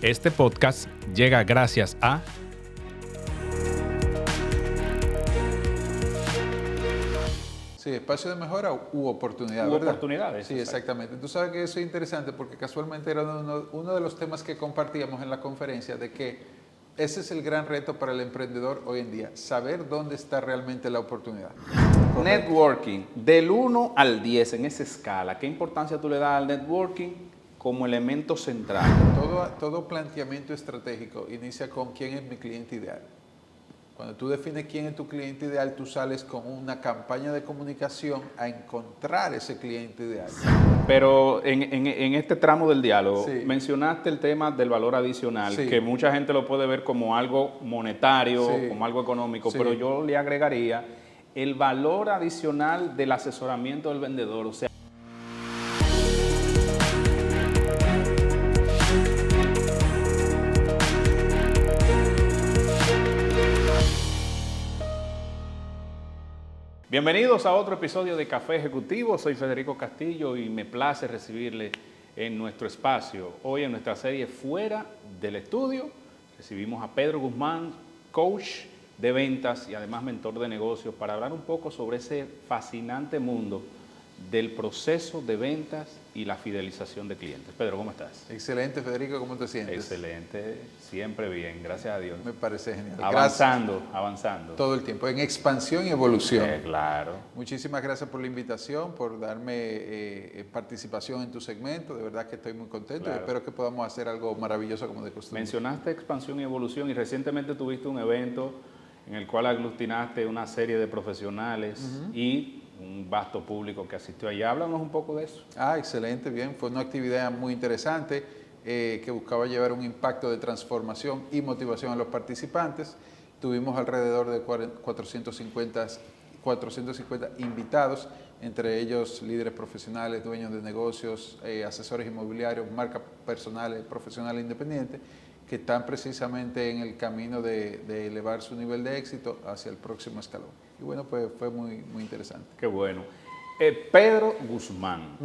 Este podcast llega gracias a Sí, espacio de mejora u oportunidad, U ¿verdad? oportunidades, Sí, exacto. exactamente. Tú sabes que eso es interesante porque casualmente era uno de los temas que compartíamos en la conferencia, de que ese es el gran reto para el emprendedor hoy en día, saber dónde está realmente la oportunidad. Correcto. Networking, del 1 al 10 en esa escala, ¿qué importancia tú le das al networking como elemento central? Todo planteamiento estratégico inicia con quién es mi cliente ideal. Cuando tú defines quién es tu cliente ideal, tú sales con una campaña de comunicación a encontrar ese cliente ideal. Pero en este tramo del diálogo, Sí. mencionaste el tema del valor adicional, Sí. que mucha gente lo puede ver como algo monetario, Sí. como algo económico, Sí. pero yo le agregaría el valor adicional del asesoramiento del vendedor. O sea, bienvenidos a otro episodio de Café Ejecutivo. Soy Federico Castillo y me place recibirle en nuestro espacio. Hoy en nuestra serie Fuera del Estudio recibimos a Pedro Guzmán, coach de ventas y además mentor de negocios, para hablar un poco sobre ese fascinante mundo del proceso de ventas y la fidelización de clientes. Pedro, ¿cómo estás? Excelente, Federico, ¿cómo te sientes? Excelente, siempre bien, gracias a Dios. Me parece genial. Avanzando. Todo el tiempo, en expansión y evolución. Claro. Muchísimas gracias por la invitación, por darme participación en tu segmento. De verdad que estoy muy contento Claro. y espero que podamos hacer algo maravilloso como de costumbre. Mencionaste expansión y evolución y recientemente tuviste un evento en el cual aglutinaste una serie de profesionales y un vasto público que asistió allá. Háblanos un poco de eso. Excelente, bien. Fue una actividad muy interesante que buscaba llevar un impacto de transformación y motivación a los participantes. Tuvimos alrededor de 450 invitados, entre ellos líderes profesionales, dueños de negocios, asesores inmobiliarios, marcas personales, profesionales independientes, que están precisamente en el camino de elevar su nivel de éxito hacia el próximo escalón. Y bueno, pues fue muy, muy interesante. Qué bueno. Pedro Guzmán,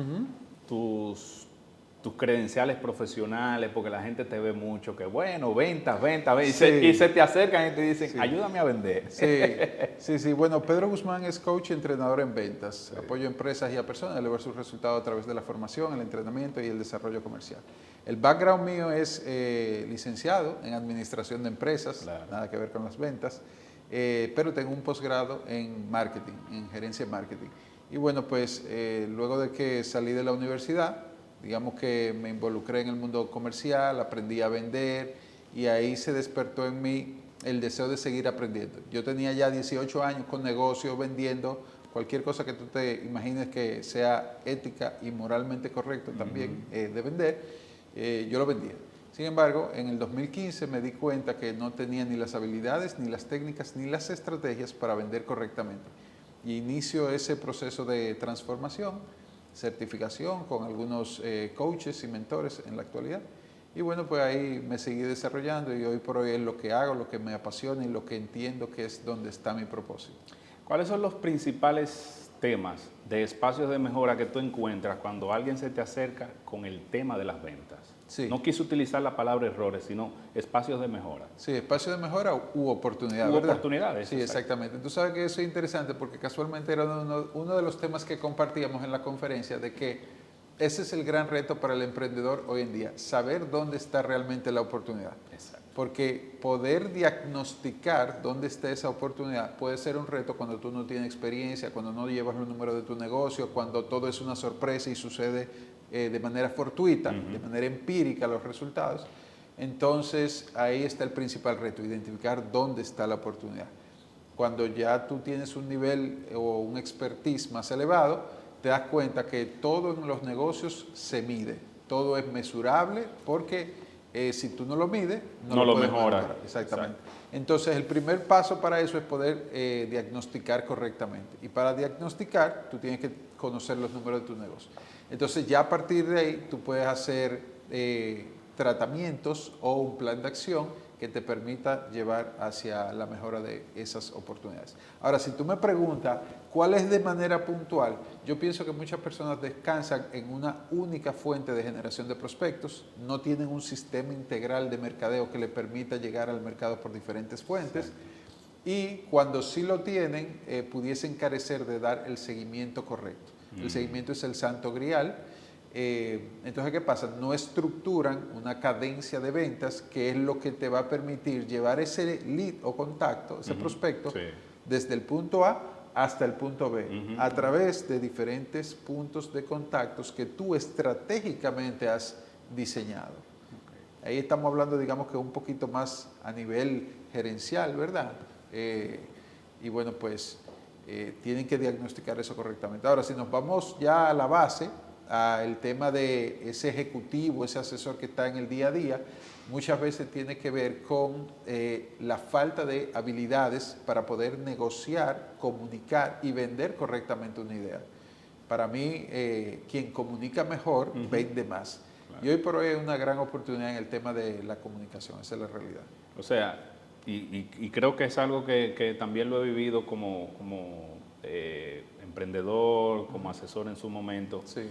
tus credenciales profesionales, porque la gente te ve mucho, que bueno, ventas, Sí. y se te acercan y te dicen, Sí. ayúdame a vender. Sí. Bueno, Pedro Guzmán es coach y entrenador en ventas. Apoyo a empresas y a personas a elevar sus resultados a través de la formación, el entrenamiento y el desarrollo comercial. El background mío es licenciado en administración de empresas, Claro. Nada que ver con las ventas, pero tengo un posgrado en marketing, en gerencia de marketing. Y bueno, pues luego de que salí de la universidad, digamos que me involucré en el mundo comercial, aprendí a vender y ahí se despertó en mí el deseo de seguir aprendiendo. Yo tenía ya 18 años con negocios, vendiendo cualquier cosa que tú te imagines que sea ética y moralmente correcto también de vender, yo lo vendía. Sin embargo, en el 2015 me di cuenta que no tenía ni las habilidades, ni las técnicas, ni las estrategias para vender correctamente. Y inicio ese proceso de transformación, certificación con algunos coaches y mentores en la actualidad. Y bueno, pues ahí me seguí desarrollando y hoy por hoy es lo que hago, lo que me apasiona y lo que entiendo que es donde está mi propósito. ¿Cuáles son los principales temas de espacios de mejora que tú encuentras cuando alguien se te acerca con el tema de las ventas? Sí. No quise utilizar la palabra errores, sino espacios de mejora. Sí, espacio de mejora u oportunidad, U ¿verdad? oportunidades, Sí, exacto. exactamente. Tú sabes que eso es interesante porque casualmente era uno de los temas que compartíamos en la conferencia, de que ese es el gran reto para el emprendedor hoy en día, saber dónde está realmente la oportunidad. Exacto. Porque poder diagnosticar dónde está esa oportunidad puede ser un reto cuando tú no tienes experiencia, cuando no llevas los números de tu negocio, cuando todo es una sorpresa y sucede de manera fortuita, de manera empírica los resultados. Entonces ahí está el principal reto, identificar dónde está la oportunidad. Cuando ya tú tienes un nivel o un expertise más elevado, te das cuenta que todo en los negocios se mide, todo es mesurable, porque si tú no lo mides, No lo puedes mejora. mejorar. Exactamente. Exacto. Entonces, el primer paso para eso es poder diagnosticar correctamente. Y para diagnosticar, tú tienes que conocer los números de tu negocio. Entonces, ya a partir de ahí, tú puedes hacer tratamientos o un plan de acción que te permita llevar hacia la mejora de esas oportunidades. Ahora, si tú me preguntas ¿Cuál es de manera puntual? Yo pienso que muchas personas descansan en una única fuente de generación de prospectos, no tienen un sistema integral de mercadeo que le permita llegar al mercado por diferentes fuentes, y cuando sí lo tienen, pudiesen carecer de dar el seguimiento correcto. El seguimiento es el santo grial. Entonces, ¿qué pasa? No estructuran una cadencia de ventas que es lo que te va a permitir llevar ese lead o contacto, ese prospecto, desde el punto A hasta el punto B, a través de diferentes puntos de contactos que tú estratégicamente has diseñado. Ahí estamos hablando, digamos que un poquito más a nivel gerencial, ¿verdad? Y bueno, pues tienen que diagnosticar eso correctamente. Ahora, si nos vamos ya a la base, al tema de ese ejecutivo, ese asesor que está en el día a día, muchas veces tiene que ver con la falta de habilidades para poder negociar, comunicar y vender correctamente una idea. Para mí, quien comunica mejor, vende más. Claro. Y hoy por hoy hay una gran oportunidad en el tema de la comunicación, esa es la realidad. O sea, y creo que es algo que también lo he vivido como emprendedor, como asesor en su momento. Sí.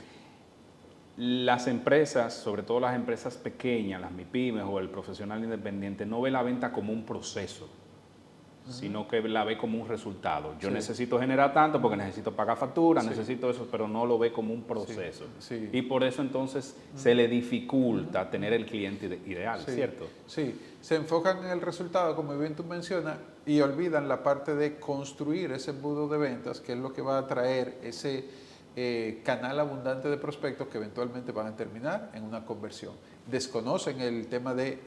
Las empresas, sobre todo las empresas pequeñas, las MIPYMES o el profesional independiente, no ve la venta como un proceso, sino que la ve como un resultado. Yo necesito generar tanto porque necesito pagar facturas, necesito eso, pero no lo ve como un proceso. Y por eso entonces se le dificulta tener el cliente ideal, ¿cierto? Sí, se enfocan en el resultado, como bien tú mencionas, y olvidan la parte de construir ese embudo de ventas, que es lo que va a traer ese canal abundante de prospectos que eventualmente van a terminar en una conversión. Desconocen el tema de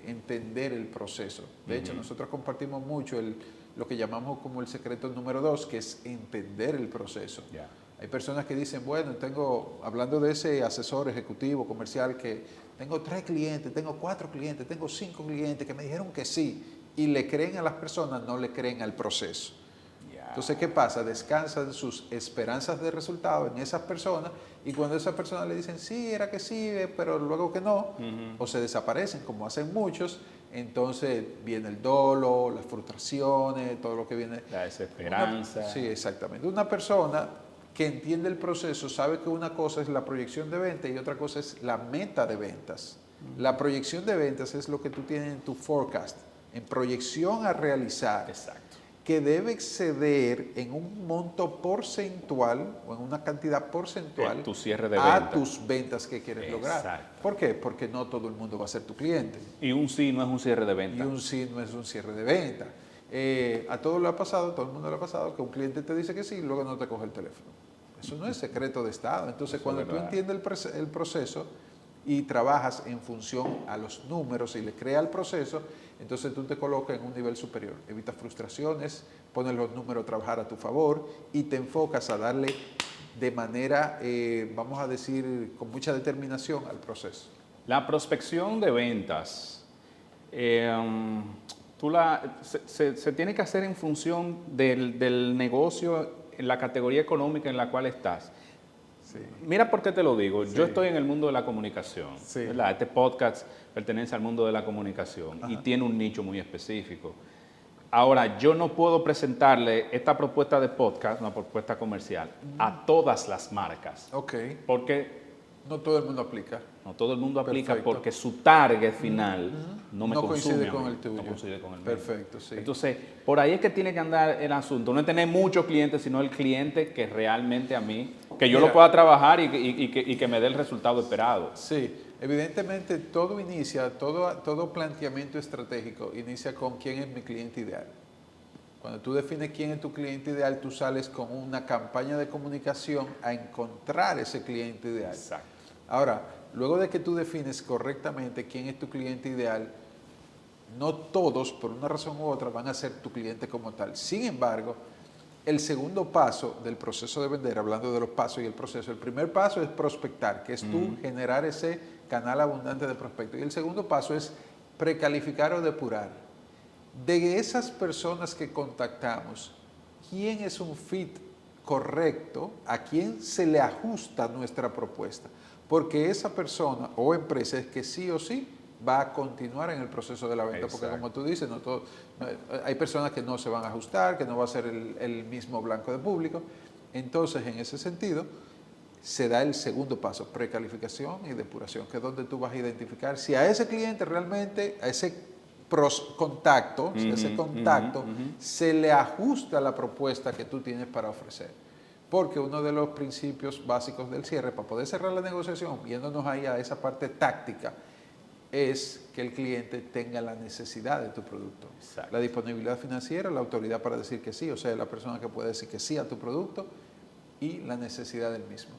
entender el proceso. De hecho, nosotros compartimos mucho lo que llamamos como el secreto número 2, que es entender el proceso. Hay personas que dicen, bueno, hablando de ese asesor ejecutivo, comercial, que tengo 3 clientes, tengo 4 clientes, tengo 5 clientes que me dijeron que sí, y le creen a las personas, no le creen al proceso. Entonces, ¿qué pasa? Descansan sus esperanzas de resultado en esas personas, y cuando esas personas le dicen, sí, era que sí, pero luego que no, o se desaparecen, como hacen muchos, entonces viene el dolo, las frustraciones, todo lo que viene. La desesperanza. Sí, exactamente. Una persona que entiende el proceso sabe que una cosa es la proyección de venta y otra cosa es la meta de ventas. La proyección de ventas es lo que tú tienes en tu forecast, en proyección a realizar. Exacto. Que debe exceder en un monto porcentual o en una cantidad porcentual tu cierre de a tus ventas que quieres lograr. Exacto. ¿Por qué? Porque no todo el mundo va a ser tu cliente. Y un sí no es un cierre de venta. Y un sí no es un cierre de venta. A todo lo ha pasado, todo el mundo le ha pasado, que un cliente te dice que sí y luego no te coge el teléfono. Eso no es secreto de Estado. Entonces, cuando tú entiendes el proceso y trabajas en función a los números y le creas el proceso, entonces tú te colocas en un nivel superior, evitas frustraciones, pones los números a trabajar a tu favor y te enfocas a darle de manera, vamos a decir, con mucha determinación al proceso. La prospección de ventas, se tiene que hacer en función del negocio, en la categoría económica en la cual estás. Sí. Mira por qué te lo digo. Sí. Yo estoy en el mundo de la comunicación. Sí. ¿Verdad? Este podcast pertenece al mundo de la comunicación y tiene un nicho muy específico. Ahora, yo no puedo presentarle esta propuesta de podcast, una propuesta comercial, a todas las marcas. Ok. Porque no todo el mundo aplica. No todo el mundo aplica. Perfecto. Porque su target final no me coincide con el tuyo. No coincide con el mío. Perfecto, sí. Entonces, por ahí es que tiene que andar el asunto. No es tener muchos clientes, sino el cliente que realmente a mí, que yo lo pueda trabajar y que me dé el resultado esperado. Sí, evidentemente todo inicia, todo planteamiento estratégico inicia con quién es mi cliente ideal. Cuando tú defines quién es tu cliente ideal, tú sales con una campaña de comunicación a encontrar ese cliente ideal. Exacto. Ahora, luego de que tú defines correctamente quién es tu cliente ideal, no todos, por una razón u otra, van a ser tu cliente como tal. Sin embargo, el segundo paso del proceso de vender, hablando de los pasos y el proceso, el primer paso es prospectar, que es tú generar ese canal abundante de prospectos. Y el segundo paso es precalificar o depurar. De esas personas que contactamos, ¿quién es un fit correcto? ¿A quién se le ajusta nuestra propuesta? Porque esa persona o empresa es que sí o sí va a continuar en el proceso de la venta, porque como tú dices, hay personas que no se van a ajustar, que no va a ser el mismo blanco de público. Entonces, en ese sentido, se da el segundo paso, precalificación y depuración, que es donde tú vas a identificar si a ese cliente realmente, a ese contacto, se le ajusta la propuesta que tú tienes para ofrecer. Porque uno de los principios básicos del cierre, para poder cerrar la negociación, viéndonos ahí a esa parte táctica, es que el cliente tenga la necesidad de tu producto. Exacto. La disponibilidad financiera, la autoridad para decir que sí, o sea, la persona que puede decir que sí a tu producto y la necesidad del mismo.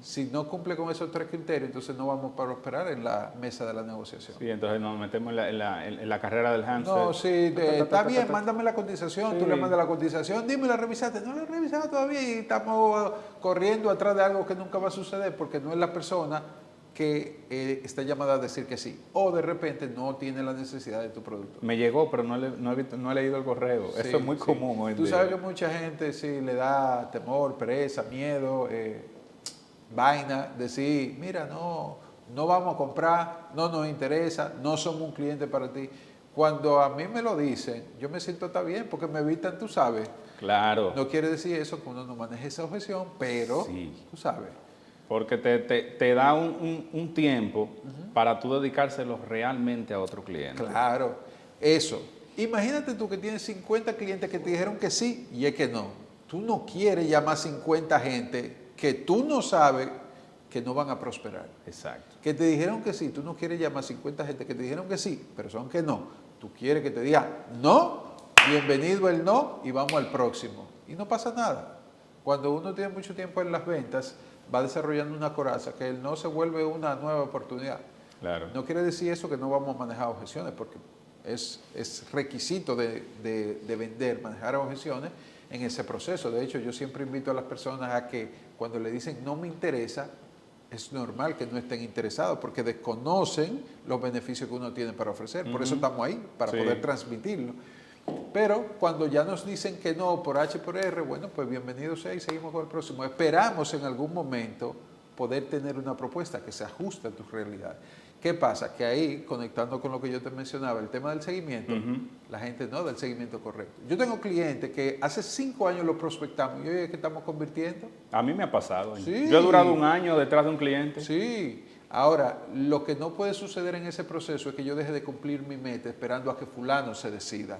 Si no cumple con esos tres criterios, entonces no vamos a prosperar en la mesa de la negociación. Sí, entonces nos metemos en la carrera del hámster. No, sí, está bien, mándame la cotización, Sí. tú le mandas la cotización, dime, ¿la revisaste? No la he revisado todavía y estamos corriendo atrás de algo que nunca va a suceder porque no es la persona que está llamada a decir que sí. O de repente no tiene la necesidad de tu producto. Me llegó, pero no he leído el correo. Sí, Eso es muy sí. común hoy en Tú día. sabes que mucha gente sí le da temor, pereza, miedo, vaina, decir, mira, no vamos a comprar, no nos interesa, no somos un cliente para ti. Cuando a mí me lo dicen, yo me siento está bien porque me evitan, tú sabes. Claro. No quiere decir eso que uno no maneje esa objeción, pero Sí. tú sabes. Porque te da un tiempo para tú dedicárselo realmente a otro cliente. Claro, eso. Imagínate tú que tienes 50 clientes que te dijeron que sí y es que no. Tú no quieres llamar 50 gente que tú no sabes que no van a prosperar. Exacto. Que te dijeron que sí, tú no quieres llamar 50 gente que te dijeron que sí, pero son que no. Tú quieres que te digan no, bienvenido el no y vamos al próximo. Y no pasa nada. Cuando uno tiene mucho tiempo en las ventas, va desarrollando una coraza que el no se vuelve una nueva oportunidad. Claro. No quiere decir eso que no vamos a manejar objeciones, porque es requisito de vender, manejar objeciones en ese proceso. De hecho, yo siempre invito a las personas a que cuando le dicen no me interesa, es normal que no estén interesados porque desconocen los beneficios que uno tiene para ofrecer. Por eso estamos ahí, para poder transmitirlo. Pero cuando ya nos dicen que no por H por R, bueno, pues bienvenido sea y seguimos con el próximo. Esperamos en algún momento poder tener una propuesta que se ajuste a tu realidad. ¿Qué pasa? Que ahí, conectando con lo que yo te mencionaba, el tema del seguimiento, la gente no da el seguimiento correcto. Yo tengo clientes que hace 5 años los prospectamos y hoy es que estamos convirtiendo. A mí me ha pasado. Sí. Yo he durado 1 año detrás de un cliente. Sí. Ahora, lo que no puede suceder en ese proceso es que yo deje de cumplir mi meta esperando a que fulano se decida.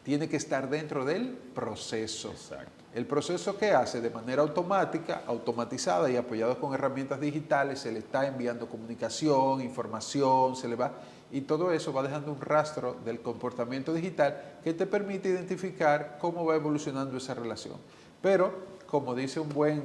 Tiene que estar dentro del proceso. Exacto. El proceso que hace de manera automática, automatizada y apoyado con herramientas digitales, se le está enviando comunicación, información, se le va, y todo eso va dejando un rastro del comportamiento digital que te permite identificar cómo va evolucionando esa relación. Pero, como dice un buen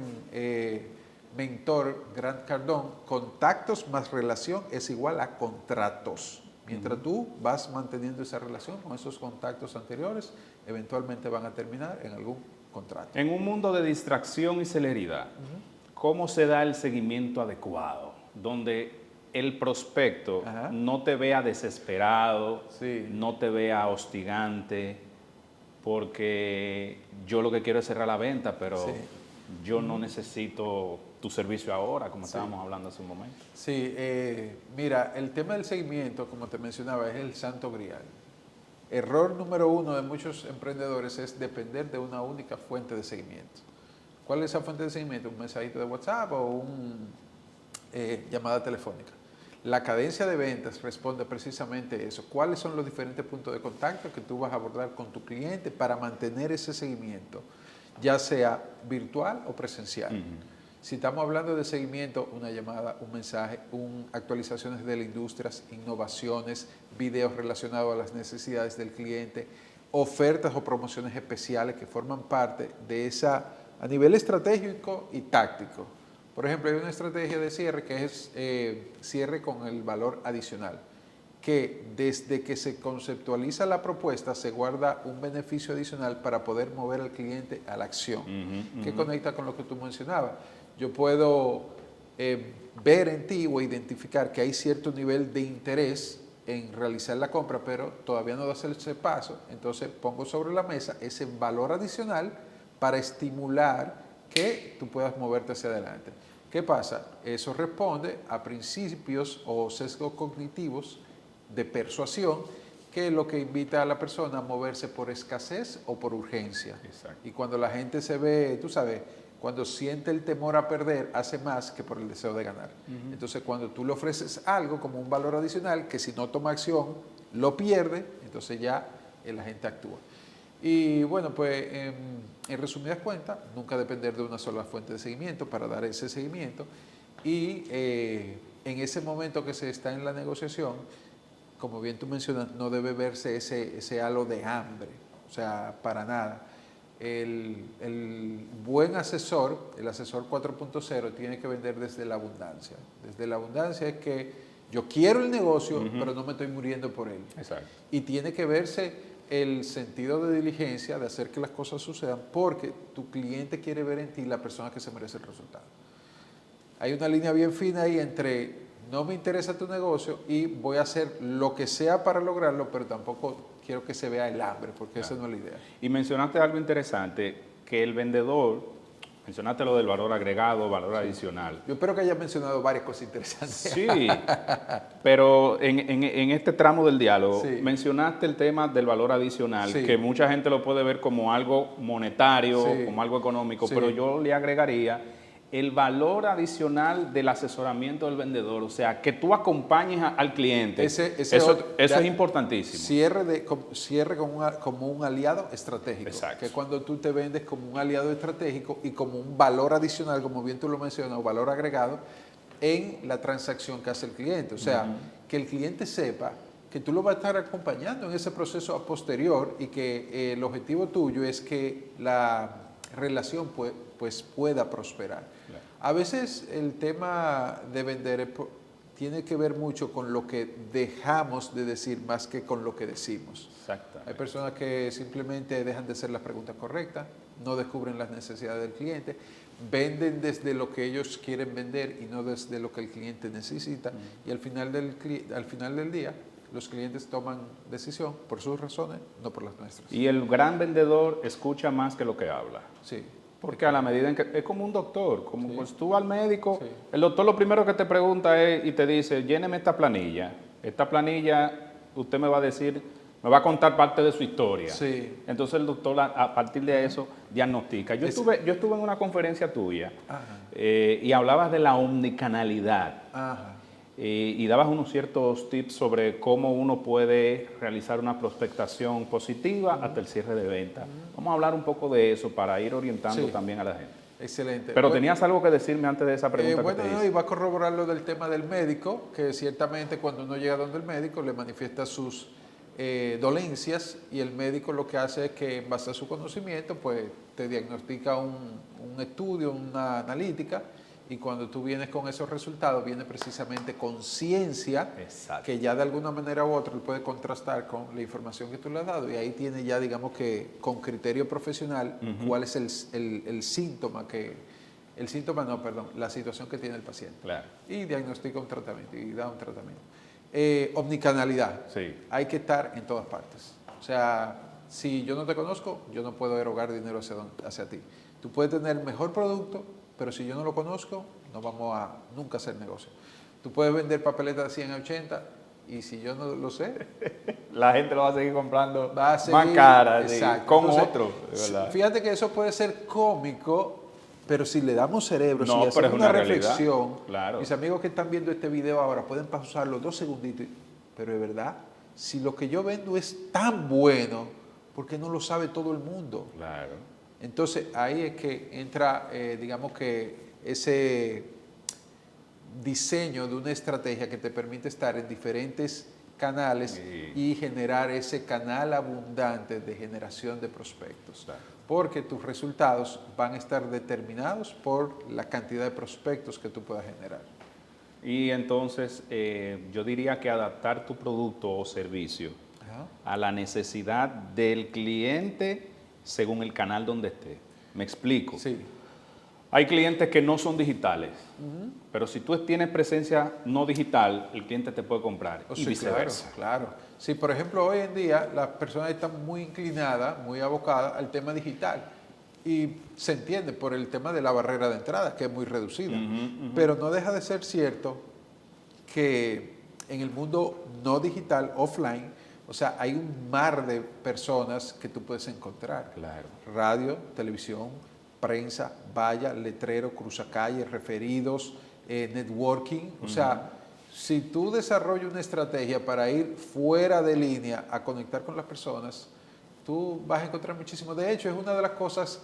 mentor, Grant Cardone, contactos más relación es igual a contratos. Mientras tú vas manteniendo esa relación con esos contactos anteriores, eventualmente van a terminar en algún contrato. En un mundo de distracción y celeridad, ¿cómo se da el seguimiento adecuado? Donde el prospecto no te vea desesperado, no te vea hostigante, porque yo lo que quiero es cerrar la venta, pero yo no necesito tu servicio ahora, como estábamos hablando hace un momento. Sí, mira, el tema del seguimiento, como te mencionaba, es el santo grial. Error número 1 de muchos emprendedores es depender de una única fuente de seguimiento. ¿Cuál es esa fuente de seguimiento? ¿Un mensajito de WhatsApp o una llamada telefónica? La cadencia de ventas responde precisamente a eso. ¿Cuáles son los diferentes puntos de contacto que tú vas a abordar con tu cliente para mantener ese seguimiento, ya sea virtual o presencial? Si estamos hablando de seguimiento, una llamada, un mensaje, actualizaciones de la industria, innovaciones, videos relacionados a las necesidades del cliente, ofertas o promociones especiales que forman parte de esa a nivel estratégico y táctico. Por ejemplo, hay una estrategia de cierre que es cierre con el valor adicional, que desde que se conceptualiza la propuesta se guarda un beneficio adicional para poder mover al cliente a la acción, que conecta con lo que tú mencionabas. Yo puedo ver en ti o identificar que hay cierto nivel de interés en realizar la compra, pero todavía no das ese paso, entonces pongo sobre la mesa ese valor adicional para estimular que tú puedas moverte hacia adelante. ¿Qué pasa? Eso responde a principios o sesgos cognitivos de persuasión, que es lo que invita a la persona a moverse por escasez o por urgencia. Exacto. Y cuando la gente se ve, tú sabes, cuando siente el temor a perder, hace más que por el deseo de ganar. Entonces, cuando tú le ofreces algo como un valor adicional, que si no toma acción, lo pierde, entonces ya la gente actúa. Y bueno, pues en resumidas cuentas, nunca depender de una sola fuente de seguimiento para dar ese seguimiento. Y en ese momento que se está en la negociación, como bien tú mencionas, no debe verse ese halo de hambre, o sea, para nada. El buen asesor, el asesor 4.0, tiene que vender desde la abundancia. Desde la abundancia es que yo quiero el negocio, pero no me estoy muriendo por él. Exacto. Y tiene que verse el sentido de diligencia, de hacer que las cosas sucedan, porque tu cliente quiere ver en ti la persona que se merece el resultado. Hay una línea bien fina ahí entre no me interesa tu negocio y voy a hacer lo que sea para lograrlo, pero tampoco quiero que se vea el hambre, porque esa no es la idea. Y mencionaste algo interesante, que el vendedor, mencionaste lo del valor agregado, valor adicional. Yo espero que haya mencionado varias cosas interesantes. Sí, pero en este tramo del diálogo mencionaste el tema del valor adicional, que mucha gente lo puede ver como algo monetario, como algo económico, pero yo le agregaría el valor adicional del asesoramiento del vendedor, o sea, que tú acompañes al cliente. Eso es importantísimo. Cierre como un aliado estratégico. Exacto. Que cuando tú te vendes como un aliado estratégico y como un valor adicional, como bien tú lo mencionas, o valor agregado, en la transacción que hace el cliente. O sea, que el cliente sepa que tú lo vas a estar acompañando en ese proceso a posterior y que el objetivo tuyo es que la relación pues pueda prosperar. Claro. A veces el tema de vender tiene que ver mucho con lo que dejamos de decir más que con lo que decimos. Hay personas que simplemente dejan de hacer las preguntas correctas, no descubren las necesidades del cliente, venden desde lo que ellos quieren vender y no desde lo que el cliente necesita, y al final del día los clientes toman decisión por sus razones, no por las nuestras. Y el gran vendedor escucha más que lo que habla. Sí. Porque a la medida en que es como un doctor, como pues tú al médico, el doctor lo primero que te pregunta es y te dice, lléneme esta planilla. Esta planilla usted me va a decir, me va a contar parte de su historia. Sí. Entonces el doctor a partir de eso diagnostica. Yo estuve en una conferencia tuya y hablabas de la omnicanalidad. Y dabas unos ciertos tips sobre cómo uno puede realizar una prospectación positiva hasta el cierre de venta. Vamos a hablar un poco de eso para ir orientando también a la gente. Excelente. Pero tenías algo que decirme antes de esa pregunta que te hice. Iba a corroborar lo del tema del médico, que ciertamente cuando uno llega donde el médico le manifiesta sus dolencias y el médico lo que hace es que en base a su conocimiento pues te diagnostica un estudio, una analítica. Y cuando tú vienes con esos resultados, viene precisamente con ciencia, que ya de alguna manera u otra él puede contrastar con la información que tú le has dado. Y ahí tiene ya, digamos que con criterio profesional, cuál es el síntoma la situación que tiene el paciente. Claro. Y diagnostica un tratamiento y da un tratamiento. Omnicanalidad. Sí. Hay que estar en todas partes. O sea, si yo no te conozco, yo no puedo erogar dinero hacia ti. Tú puedes tener el mejor producto, pero si yo no lo conozco, no vamos a nunca hacer negocio. Tú puedes vender papeletas de 100 a 80 y si yo no lo sé, la gente lo va a seguir comprando más cara, con otro. ¿Verdad? Fíjate que eso puede ser cómico, pero si le damos cerebro, si hacemos es una reflexión, claro. Mis amigos que están viendo este video ahora pueden pausarlo 2 segunditos, pero de verdad, si lo que yo vendo es tan bueno, ¿por qué no lo sabe todo el mundo? Claro. Entonces ahí es que entra, digamos que ese diseño de una estrategia que te permite estar en diferentes canales y generar ese canal abundante de generación de prospectos. Claro. Porque tus resultados van a estar determinados por la cantidad de prospectos que tú puedas generar. Y entonces yo diría que adaptar tu producto o servicio a la necesidad del cliente según el canal donde esté. ¿Me explico? Sí. Hay clientes que no son digitales, pero si tú tienes presencia no digital, el cliente te puede comprar y viceversa. Claro. Sí, por ejemplo, hoy en día las personas están muy inclinadas, muy abocadas al tema digital y se entiende por el tema de la barrera de entrada, que es muy reducida, pero no deja de ser cierto que en el mundo no digital, offline, o sea, hay un mar de personas que tú puedes encontrar. Claro. Radio, televisión, prensa, valla, letrero, cruzacalle, referidos, networking. O sea, si tú desarrollas una estrategia para ir fuera de línea a conectar con las personas, tú vas a encontrar muchísimo. De hecho, es una de las cosas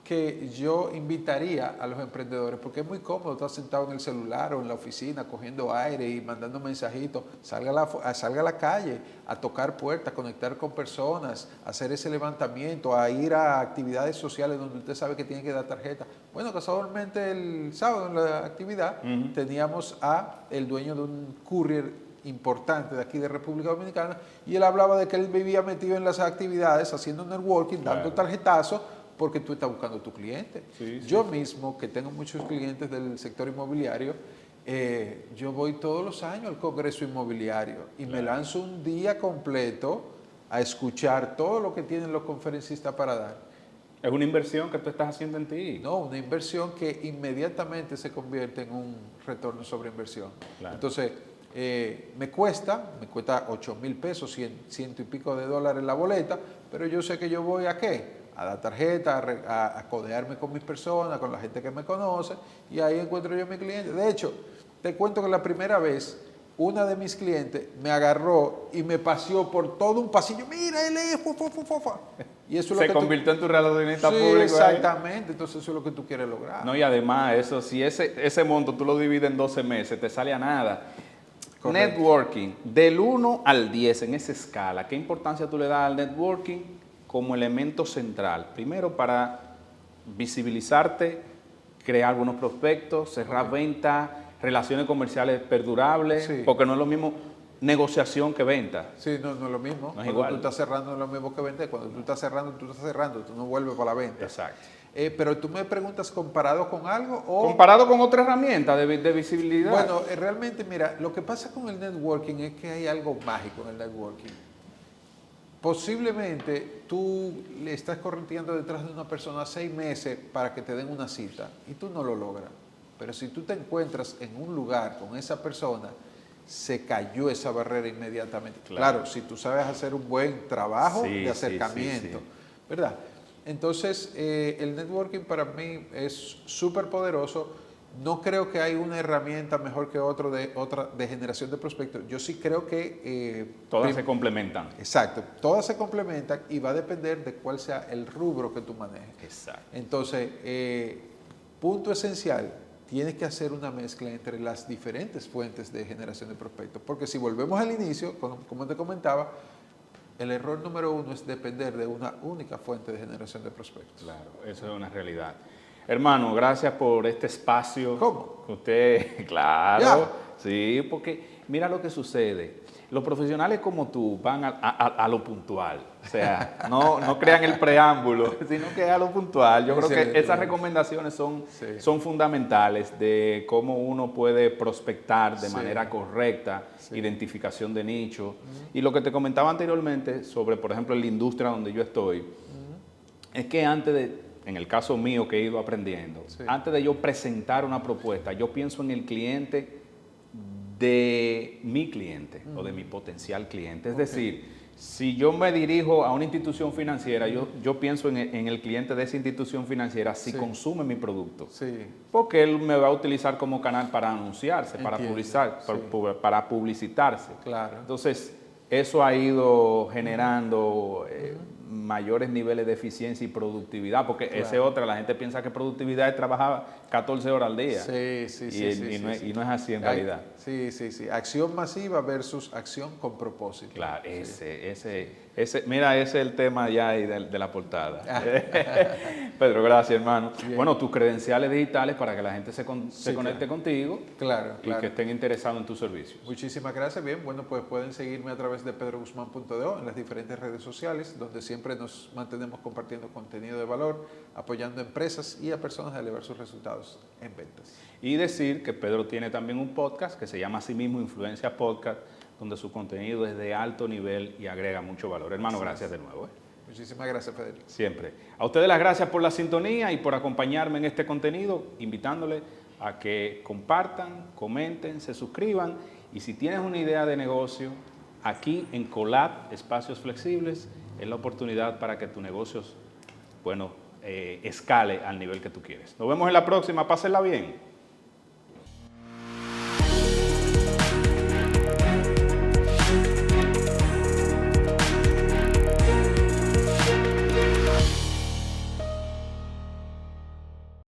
que yo invitaría a los emprendedores, porque es muy cómodo estar sentado en el celular o en la oficina cogiendo aire y mandando mensajitos. Salga a la calle, a tocar puertas, a conectar con personas, a hacer ese levantamiento, a ir a actividades sociales donde usted sabe que tiene que dar tarjeta. Bueno, casualmente el sábado en la actividad teníamos a el dueño de un courier importante de aquí de República Dominicana, y él hablaba de que él vivía metido en las actividades, haciendo networking, dando tarjetazos, porque tú estás buscando a tu cliente. Sí, sí. Yo mismo, que tengo muchos clientes del sector inmobiliario, yo voy todos los años al Congreso Inmobiliario y me lanzo un día completo a escuchar todo lo que tienen los conferencistas para dar. Es una inversión que tú estás haciendo en ti. No, una inversión que inmediatamente se convierte en un retorno sobre inversión. Claro. Entonces, me cuesta 8,000 pesos, 100 y pico de dólares la boleta, pero yo sé que yo voy a qué, a la tarjeta, a codearme con mis personas, con la gente que me conoce, y ahí encuentro yo a mi cliente. De hecho, te cuento que la primera vez, una de mis clientes me agarró y me paseó por todo un pasillo. Mira, él es, y eso es lo Se que convirtió en tu relacionista sí, público. exactamente, entonces eso es lo que tú quieres lograr. No, y además, eso, si ese monto tú lo divides en 12 meses, te sale a nada. Correcto. Networking, del 1 al 10 en esa escala, ¿qué importancia tú le das al networking como elemento central? Primero, para visibilizarte, crear buenos prospectos, cerrar ventas, relaciones comerciales perdurables, Sí. porque no es lo mismo negociación que venta. Sí, no es lo mismo. No es Cuando igual. tú estás cerrando no es lo mismo que vender. Cuando tú estás cerrando, tú no vuelves para la venta. Exacto. Pero tú me preguntas, ¿comparado con algo? O, Comparado con otra herramienta de visibilidad. bueno, realmente, mira, lo que pasa con el networking es que hay algo mágico en el networking. Posiblemente tú le estás correteando detrás de una persona 6 meses para que te den una cita y tú no lo logras. Pero si tú te encuentras en un lugar con esa persona, se cayó esa barrera inmediatamente. Claro, si tú sabes hacer un buen trabajo Sí, de acercamiento, sí. ¿verdad? Entonces, el networking para mí es súper poderoso. No creo que hay una herramienta mejor que otra de generación de prospectos. Yo sí creo que... Todas se complementan. Exacto, todas se complementan y va a depender de cuál sea el rubro que tú manejes. Exacto. Entonces, punto esencial, tienes que hacer una mezcla entre las diferentes fuentes de generación de prospectos. Porque si volvemos al inicio, como te comentaba, el error número 1 es depender de una única fuente de generación de prospectos. Claro, eso es una realidad. Hermano, gracias por este espacio. ¿Cómo? Usted, claro, Ya. sí, porque mira lo que sucede. Los profesionales como tú van a lo puntual. O sea, no crean el preámbulo, sino que a lo puntual. Yo creo que Excelente. esas recomendaciones Sí. son fundamentales de cómo uno puede prospectar de Sí. manera correcta, Sí. identificación de nicho. Y lo que te comentaba anteriormente sobre, por ejemplo, la industria donde yo estoy, es que antes de, en el caso mío que he ido aprendiendo, Sí. antes de yo presentar una propuesta, yo pienso en el cliente de mi cliente o de mi potencial cliente. Es decir, si yo me dirijo a una institución financiera, yo pienso en el cliente de esa institución financiera si Sí. consume mi producto. Sí, Porque él me va a utilizar como canal para anunciarse, Entiendo, para publicitarse. claro. Entonces, eso ha ido generando mayores niveles de eficiencia y productividad, porque esa es otra, la gente piensa que productividad es trabajar 14 horas al día. Y no es así en realidad. Sí. Acción masiva versus acción con propósito. Claro, Sí. mira, ese es el tema ya ahí de la portada. Pedro, gracias, hermano. Bien. Bueno, tus credenciales digitales para que la gente se conecte claro. contigo Claro, y claro. que estén interesados en tus servicios. Muchísimas gracias. Bien, bueno, pues pueden seguirme a través de pedroguzman.do en las diferentes redes sociales, donde siempre nos mantenemos compartiendo contenido de valor, apoyando a empresas y a personas a elevar sus resultados en ventas. Y decir que Pedro tiene también un podcast que se llama así mismo Influencia Podcast, donde su contenido es de alto nivel y agrega mucho valor. Hermano, gracias de nuevo. Muchísimas gracias, Federico. Siempre. A ustedes las gracias por la sintonía y por acompañarme en este contenido, invitándole a que compartan, comenten, se suscriban Y si tienes una idea de negocio, aquí en Colab, Espacios Flexibles, es la oportunidad para que tu negocio, bueno, escale al nivel que tú quieres. Nos vemos en la próxima, pásenla bien.